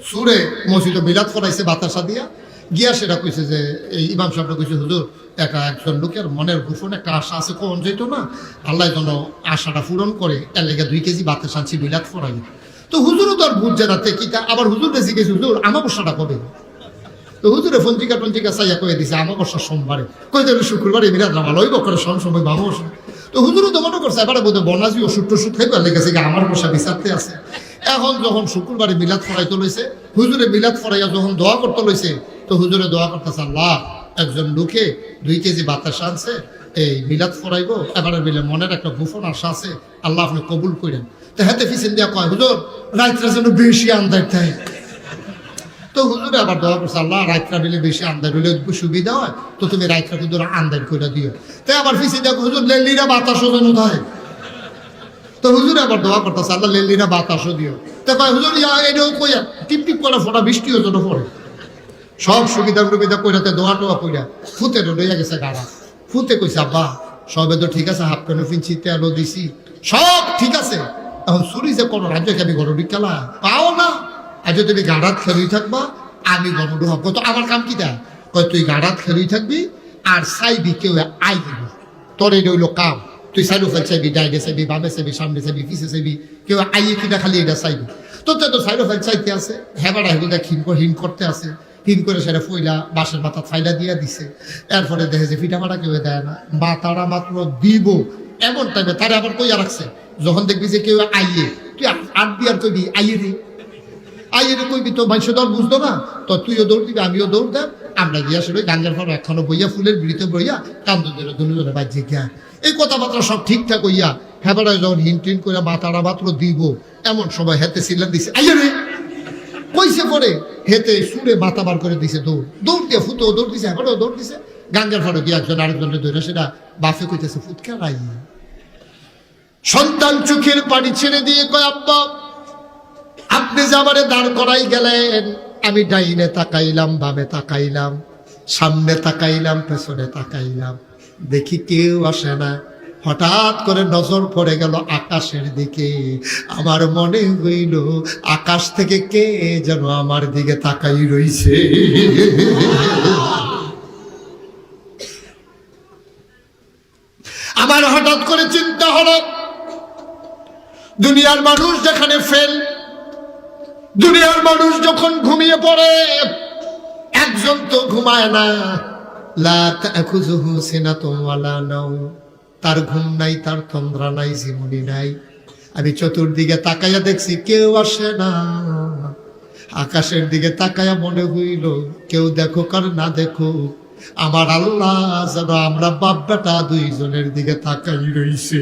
সুরে মসজিদে বিলাত করাইছে বাতাসা দিয়া গিয়া সেটা কইছে যে এই ইমাম সাহেবটা কইছে হুজুর একজন লোকের মনের গোপন একটা আশা আছে কোন যেত না আল্লাহ যেন আশাটা পূরণ করে এর লেগে 2 কেজি বাতাস আনছি বিলাত করাই। তো হুজুরও তো আর বুঝছে না কিতা আবার হুজুরকে জিজ্ঞেস হুজুর আমাবস্যাটা কবে? তো হুজুরে ফঞ্চিকা টঞ্চিকা চাইয়া কয়ে দিছে আমাবস্যা সোমবারে। কই দেবে শুক্রবারে মিরাজ নামাল ওই বকরে সময় ভাববসা। তো হুজুরও তো মনে করছে এবারে বোধ বনাজি ওষুধ টষুধ খাইবার লেগেছে আমার বসা বিচারতে আছে। এখন যখন শুক্রবারে মিলাদ ফরাইতে লইছে হুজুরে মিলাদ ফরাইয়া যখন দোয়া করতে লইছে তো হুজুরে দোয়া করতেছে আল্লাহ একজন লোকে 2 কেজি বাতাস আনছে এই মিলাদ ফরাইবো এবারে মিলে মনের একটা গোপন আশা আছে আল্লাহ আপনি কবুল করেন। তো হাতে ফিসেন দিয়া কয় হুজুর রাত্রে যেন বেশি আন্দাজ দেয়। তো হুজুরে আবার দোয়া করছে আল্লাহ রাত্রা মিলে বেশি আন্দাজ হইলে সুবিধা হয় তো তুমি রাত্রা হুজুর আন্দাজ করে দিও। তাই আবার ফিসে দিয়া হুজুর লেলিরা বাতাসও যেন দেয়। তো হুজুরে আবার দোয়া করতেছে আল্লাহ লেলিরা বাতাসও দিও। তো কয় হুজুর এটাও কইয়া টিপ টিপ করে ফোটা বৃষ্টিও যেন পড়ে। সব সুবিধা সুবিধা কইরাতে দোয়া টোয়া কইরা ফুতে লইয়া গেছে গাড়া। ফুতে কইছে আব্বা সবে তো ঠিক আছে হাফ প্যান্ট ফিনছি তেলও দিছি সব ঠিক আছে এখন চুরি যে কোনো রাজ্যকে আমি গরু বিকালা পাও না আজ তুমি গাড়াত খেলুই থাকবা আমি গরু হব তো আমার কাম কি দেয় কয় তুই গাড়াত খেলুই থাকবি আর চাইবি কেউ আই দিবি তোর এই রইল কাম তুই সাইডো ফেল চাইবি ডাইডে চাইবি বামে চাইবি সামনে চাইবি পিছে চাইবি কেউ আইয়ে কিনা খালি এটা চাইবি তোর তো সাইডো ফেল চাইতে আছে হেবাড়া হেগুদা হিন করতে আছে হিন করে সেটা ফইলা বাঁশের মাথা ফাইলা দিয়া দিছে এরপরে দেখে যে পিঠা ফাটা কেউ দেয় না মাথাটা মাত্র দিব এমন টাইমে তারা আবার কইয়া রাখছে যখন দেখবি যে কেউ আইয়ে তুই আট দিয়ার কইবি আইয়ে রে কইবি তো মানুষ দল বুঝতো না তো তুইও দৌড় দিবি আমিও দৌড় দেব আমরা গিয়া আসলে গাঙ্গের পর একখানো বইয়া ফুলের বিড়িতে বইয়া কান্দনের দুজনে বাজ্যে গিয়া এই কথাবার্তা সব ঠিকঠাক হইয়া হেবারায় যখন হিন টিন করে মাথাটা মাত্র দিব এমন সময় হেতে সিলেন দিছে আইয়ে রে কইছে পরে হেতে সুরে মাথা বার করে দিছে দৌড় দিয়ে ফুটো দৌড় দিছে হেবারও দৌড় দিছে গাঙ্গের পরে গিয়ে একজন আরেকজনের ধরে সেটা বাফে কইতেছে ফুটকে রাই সন্তান চোখের পানি ছেড়ে দিয়ে কয় আব্বা আপনি যে আমারে দাঁড় করাই গেলেন আমি ডাইনে তাকাইলাম বামে তাকাইলাম সামনে তাকাইলাম পেছনে তাকাইলাম দেখি কেউ আসে না হঠাৎ করে নজর পড়ে গেল আকাশের দিকে আমার মনে হইল আকাশ থেকে কে যেন আমার দিকে তাকাই রইছে আমার হঠাৎ করে চিন্তা হলো দুনিয়ার মানুষ যেখানে ফেল দুনিয়ার মানুষ যখন ঘুমিয়ে পড়ে একজন তো ঘুমায় না লা তাখুযুহু সিনাতুন ওয়ালা নাওম তার ঘুম নাই তার তন্দ্রা নাই জীবনী নাই আমি চতুর্দিকে তাকাইয়া দেখছি কেউ আসে না আকাশের দিকে তাকাইয়া মনে হইল কেউ দেখুক আর না দেখুক আমার আল্লাহ যেন আমরা বাপ বেটা দুইজনের দিকে তাকাই রইছে